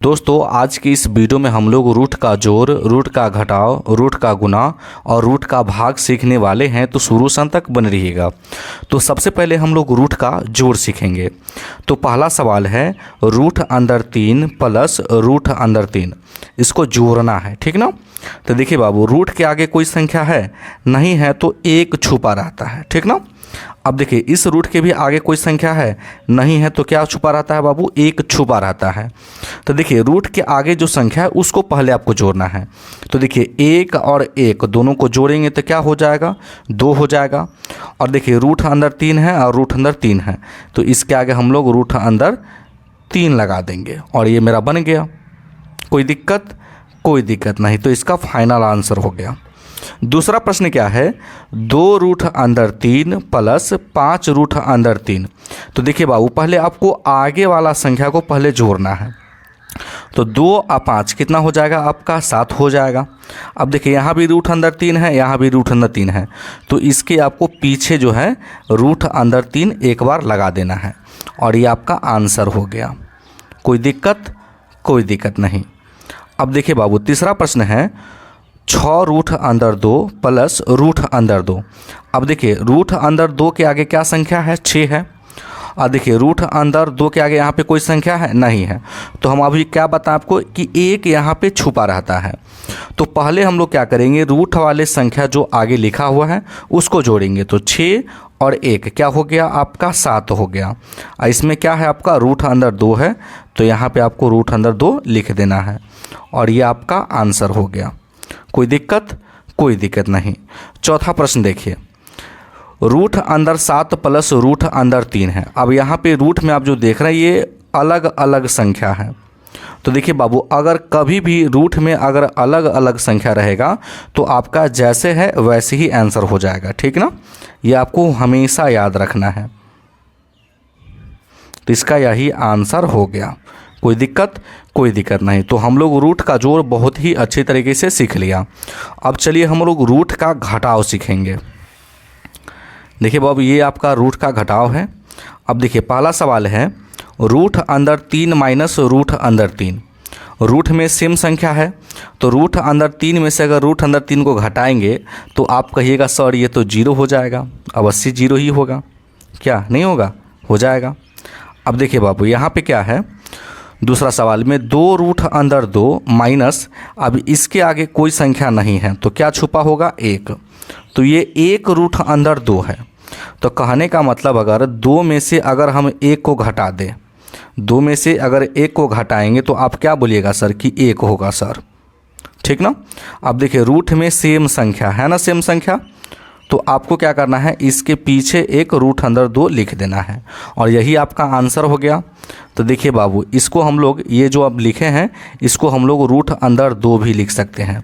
दोस्तों आज की इस वीडियो में हम लोग रूट का जोड़, रूट का घटाव, रूट का गुणा और रूट का भाग सीखने वाले हैं। तो शुरू से अंत तक बने रहिएगा। तो सबसे पहले हम लोग रूट का जोड़ सीखेंगे। तो पहला सवाल है रूट अंदर 3 प्लस रूट अंदर 3, इसको जोड़ना है, ठीक ना। तो देखिए बाबू, रूट के आगे कोई संख्या है नहीं है तो एक छुपा रहता है, ठीक ना। अब देखिए इस रूट के भी आगे कोई संख्या है नहीं है तो क्या छुपा रहता है बाबू, एक छुपा रहता है। तो देखिए रूट के आगे जो संख्या है उसको पहले आपको जोड़ना है। तो देखिए 1 और 1 दोनों को जोड़ेंगे तो क्या हो जाएगा, 2 हो जाएगा। और देखिए रूट अंदर 3 है और रूट अंदर 3 है तो इसके आगे हम लोग रूट अंदर 3 लगा देंगे और ये मेरा बन गया। कोई दिक्कत? कोई दिक्कत नहीं। तो इसका फाइनल आंसर हो गया। दूसरा प्रश्न क्या है, 2 रूट अंदर 3 प्लस 5 रूट अंदर 3। तो देखिए बाबू, पहले आपको आगे वाला संख्या को पहले जोड़ना है। तो 2 और 5 कितना हो जाएगा आपका, 7 हो जाएगा। अब देखिए यहाँ भी रूट अंदर 3 है, यहाँ भी रूट अंदर 3 है तो इसके आपको पीछे जो है रूट अंदर 3 एक बार लगा देना है और ये आपका आंसर हो गया। कोई दिक्कत? कोई दिक्कत नहीं। अब देखिए बाबू, तीसरा प्रश्न है 6 रूट अंदर 2 प्लस रूट अंदर 2। अब देखिए रूट अंदर 2 के आगे क्या संख्या है, 6 है। और देखिए रूट अंदर 2 के आगे यहाँ पे कोई संख्या है नहीं है तो हम अभी क्या बताएं आपको कि एक यहाँ पे छुपा रहता है। तो पहले हम लोग क्या करेंगे, रूट वाले संख्या जो आगे लिखा हुआ है उसको जोड़ेंगे। तो 6 और 1 क्या हो गया आपका, 7 हो गया। इसमें क्या है आपका, रूट अंदर 2 है तो यहाँ पे आपको रूट अंदर 2 लिख देना है और ये आपका आंसर हो गया। कोई दिक्कत? कोई दिक्कत नहीं। चौथा प्रश्न देखिए, रूट अंदर 7 प्लस रूट अंदर 3 है। अब यहाँ पे रूट में आप जो देख रहे हैं ये अलग अलग संख्या है। तो देखिए बाबू, अगर कभी भी रूट में अगर अलग अलग संख्या रहेगा तो आपका जैसे है वैसे ही आंसर हो जाएगा, ठीक ना। ये आपको हमेशा याद रखना है। तो इसका यही आंसर हो गया। कोई दिक्कत? कोई दिक्कत नहीं। तो हम लोग रूट का जोड़ बहुत ही अच्छी तरीके से सीख लिया। अब चलिए हम लोग रूट का घटाव सीखेंगे। देखिए बाबू, ये आपका रूट का घटाव है। अब देखिए पहला सवाल है रूट अंदर 3 माइनस रूट अंदर 3। रूट में सेम संख्या है तो रूट अंदर 3 में से अगर रूट अंदर 3 को घटाएंगे तो आप कहिएगा सर ये तो 0 हो जाएगा। अवश्य 0 ही होगा, क्या नहीं होगा, हो जाएगा। अब देखिए बाबू, यहाँ पे क्या है, दूसरा सवाल में 2 रूट अंदर 2 माइनस, अब इसके आगे कोई संख्या नहीं है तो क्या छुपा होगा, 1। तो ये 1 रूट अंदर 2 है। तो कहने का मतलब अगर 2 में से अगर हम 1 को घटा दें, 2 में से अगर 1 को घटाएंगे तो आप क्या बोलिएगा सर कि 1 होगा सर, ठीक ना। अब देखिए रूट में सेम संख्या है ना, सेम संख्या, तो आपको क्या करना है, इसके पीछे एक रूट अंदर 2 लिख देना है और यही आपका आंसर हो गया। तो देखिए बाबू, इसको हम लोग ये जो अब लिखे हैं इसको हम लोग रूट अंदर 2 भी लिख सकते हैं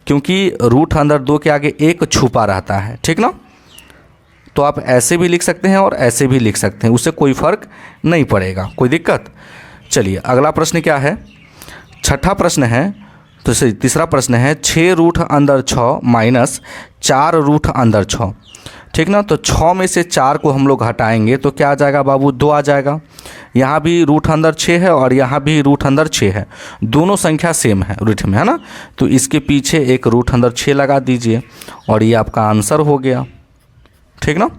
क्योंकि रूट अंदर 2 के आगे एक छुपा रहता है, ठीक ना। तो आप ऐसे भी लिख सकते हैं और ऐसे भी लिख सकते हैं, उससे कोई फ़र्क नहीं पड़ेगा। कोई दिक्कत? चलिए अगला प्रश्न क्या है, छठा प्रश्न है, तो तीसरा प्रश्न है 6 रूट अंदर 6 माइनस 4 रूट अंदर 6, ठीक ना। तो 6 में से 4 को हम लोग हटाएंगे तो क्या आ जाएगा बाबू, 2 आ जाएगा। यहाँ भी रूट अंदर 6 है और यहाँ भी रूट अंदर 6 है, दोनों संख्या सेम है रूट में, है ना। तो इसके पीछे एक रूट अंदर 6 लगा दीजिए और ये आपका आंसर हो गया, ठीक ना।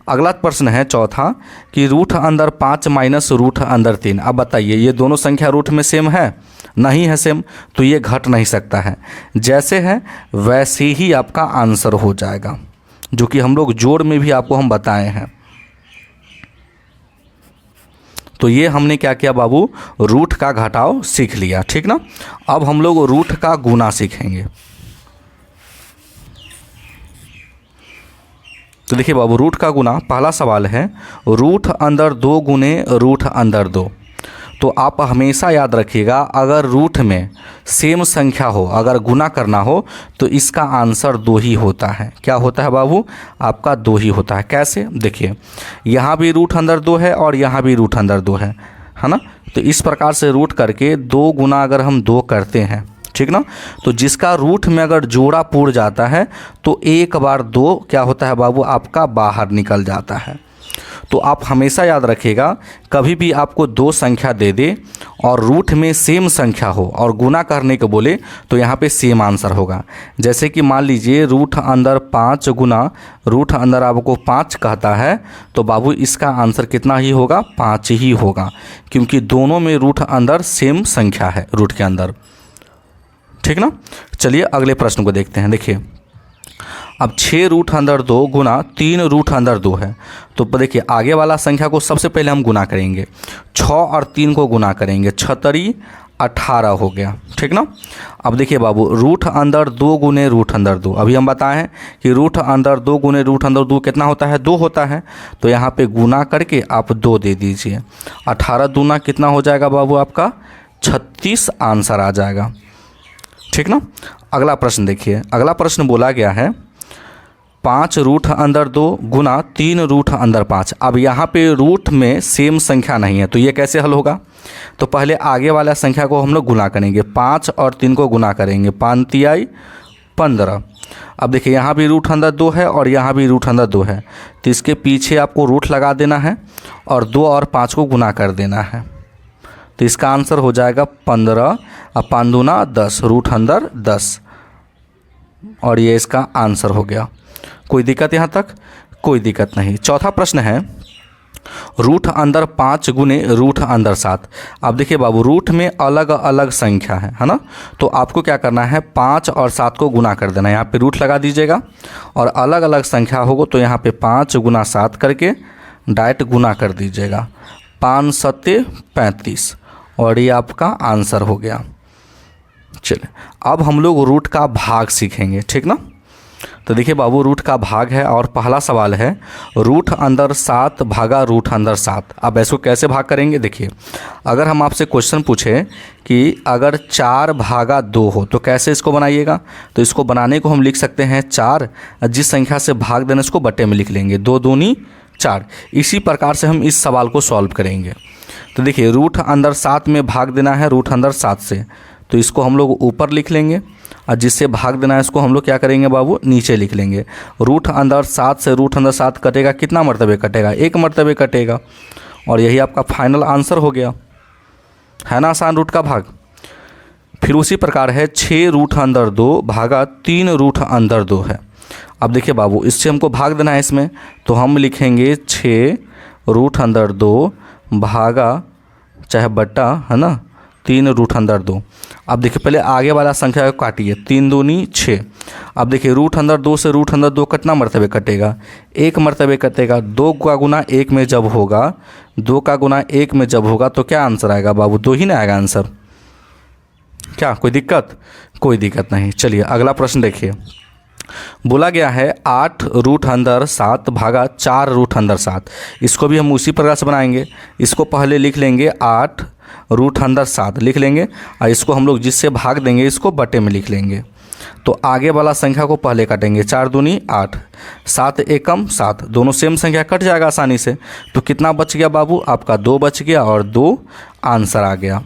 अगला प्रश्न है चौथा कि रूट अंदर 5 माइनस रूट अंदर 3। अब बताइए ये दोनों संख्या रूट में सेम है नहीं है, सेम, तो ये घट नहीं सकता है। जैसे है वैसे ही आपका आंसर हो जाएगा, जो कि हम लोग जोड़ में भी आपको हम बताए हैं। तो ये हमने क्या किया बाबू, रूट का घटाव सीख लिया, ठीक ना। अब हम लोग रूट का गुना सीखेंगे। तो देखिए बाबू, रूट का गुना, पहला सवाल है रूट अंदर 2 गुने रूट अंदर 2। तो आप हमेशा याद रखिएगा अगर रूट में सेम संख्या हो, अगर गुना करना हो तो इसका आंसर 2 ही होता है। क्या होता है बाबू, आपका 2 ही होता है। कैसे, देखिए यहाँ भी रूट अंदर 2 है और यहाँ भी रूट अंदर 2 है ना। तो इस प्रकार से रूट करके 2 गुना अगर हम 2 करते हैं, ठीक ना, तो जिसका रूट में अगर जोड़ा पूर जाता है तो एक बार 2 क्या होता है बाबू, आपका बाहर निकल जाता है। तो आप हमेशा याद रखिएगा, कभी भी आपको दो संख्या दे दे और रूट में सेम संख्या हो और गुना करने को बोले तो यहाँ पे सेम आंसर होगा। जैसे कि मान लीजिए रूट अंदर 5 गुना रूट अंदर आपको 5 कहता है, तो बाबू इसका आंसर कितना ही होगा, 5 ही होगा, क्योंकि दोनों में रूट अंदर सेम संख्या है रूट के अंदर। ठीक ना। चलिए अगले प्रश्न को देखते हैं। देखिए अब 6 रूट अंदर 2 गुना 3 रूट अंदर 2 है। तो देखिए आगे वाला संख्या को सबसे पहले हम गुना करेंगे, 6 और 3 को गुना करेंगे, 6 18 हो गया। ठीक ना। अब देखिए बाबू रूट अंदर 2 गुने रूट अंदर 2, अभी हम बताए हैं कि रूट अंदर 2 गुने रूट अंदर 2 कितना होता है, 2 होता है। तो यहाँ पे गुना करके आप 2 दे दीजिए, 18 दूना कितना हो जाएगा बाबू आपका 36 आंसर आ जाएगा। ठीक ना। अगला प्रश्न देखिए, अगला प्रश्न बोला गया है 5 रूट अंदर 2 गुना 3 रूट अंदर 5। अब यहाँ पे रूट में सेम संख्या नहीं है, तो ये कैसे हल होगा। तो पहले आगे वाला संख्या को हम लोग गुना करेंगे, 5 और 3 को गुना करेंगे, 5 तिहाई 15। अब देखिए यहाँ भी रूट अंदर 2 है और यहाँ भी रूट अंदर 2 है, तो इसके पीछे आपको रूट लगा देना है और 2 और 5 को गुना कर देना है। तो इसका आंसर हो जाएगा 15 और 5 दूना 10, रूट अंदर 10, और ये इसका आंसर हो गया। कोई दिक्कत यहाँ तक? कोई दिक्कत नहीं। चौथा प्रश्न है रूट अंदर 5 गुने रूट अंदर 7। अब देखिए बाबू रूट में अलग अलग संख्या है ना, तो आपको क्या करना है 5 और 7 को गुना कर देना है, यहाँ पे रूट लगा दीजिएगा और अलग अलग संख्या होगा तो यहाँ पे 5 गुना 7 करके डायरेक्ट गुना कर दीजिएगा, 5 सत्ते 35, और ये आपका आंसर हो गया। चलिए अब हम लोग रूट का भाग सीखेंगे। ठीक ना। तो देखिए बाबू रूट का भाग है और पहला सवाल है रूट अंदर 7 भागा रूट अंदर 7। अब इसको कैसे भाग करेंगे, देखिए अगर हम आपसे क्वेश्चन पूछें कि अगर 4 भागा 2 हो तो कैसे इसको बनाइएगा, तो इसको बनाने को हम लिख सकते हैं 4, जिस संख्या से भाग देना इसको बट्टे में लिख लेंगे, 2 दूनी 4। इसी प्रकार से हम इस सवाल को सॉल्व करेंगे। तो देखिए रूट अंदर 7 में भाग देना है रूट अंदर 7 से, तो इसको हम लोग ऊपर लिख लेंगे और जिससे भाग देना है इसको हम लोग क्या करेंगे बाबू नीचे लिख लेंगे। रूट अंदर 7 से रूट अंदर 7 कटेगा, कितना मरतबे कटेगा, 1 मरतबे कटेगा, और यही आपका फाइनल आंसर हो गया। है ना आसान रूट का भाग। फिर उसी प्रकार है 6 रूट अंदर 2 भागा 3 रूट अंदर 2 है। अब देखिए बाबू इससे हमको भाग देना है इसमें, तो हम लिखेंगे 6 रूट अंदर 2 भागा चाहे बट्टा है ना 3 रूट अंदर 2। अब देखिए पहले आगे वाला संख्या को काटिए, 3 दूनी 6। अब देखिए रूट अंदर 2 से रूट अंदर 2 कितना मरतबे कटेगा, 1 मरतबे कटेगा। 2 का गुना 1 में जब होगा, 2 का गुना 1 में जब होगा तो क्या आंसर आएगा बाबू, 2 ही ना आएगा आंसर। क्या कोई दिक्कत? कोई दिक्कत नहीं। चलिए अगला प्रश्न देखिए, बोला गया है 8 रूट अंदर 7 भागा 4 रूट अंदर 7। इसको भी हम उसी प्रकार से बनाएंगे, इसको पहले लिख लेंगे 8 रूट अंदर 7 लिख लेंगे और इसको हम लोग जिससे भाग देंगे इसको बटे में लिख लेंगे। तो आगे वाला संख्या को पहले काटेंगे, 4 दूनी 8, 7 एकम 7, दोनों सेम संख्या कट जाएगा आसानी से। तो कितना बच गया बाबू आपका, 2 बच गया और 2 आंसर आ गया।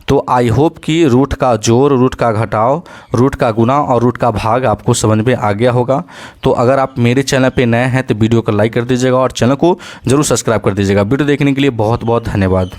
तो आई होप कि रूट का जोड़, रूट का घटाव, रूट का गुना और रूट का भाग आपको समझ में आ गया होगा। तो अगर आप मेरे चैनल पे नए हैं तो वीडियो को लाइक कर दीजिएगा और चैनल को जरूर सब्सक्राइब कर दीजिएगा। वीडियो देखने के लिए बहुत बहुत धन्यवाद।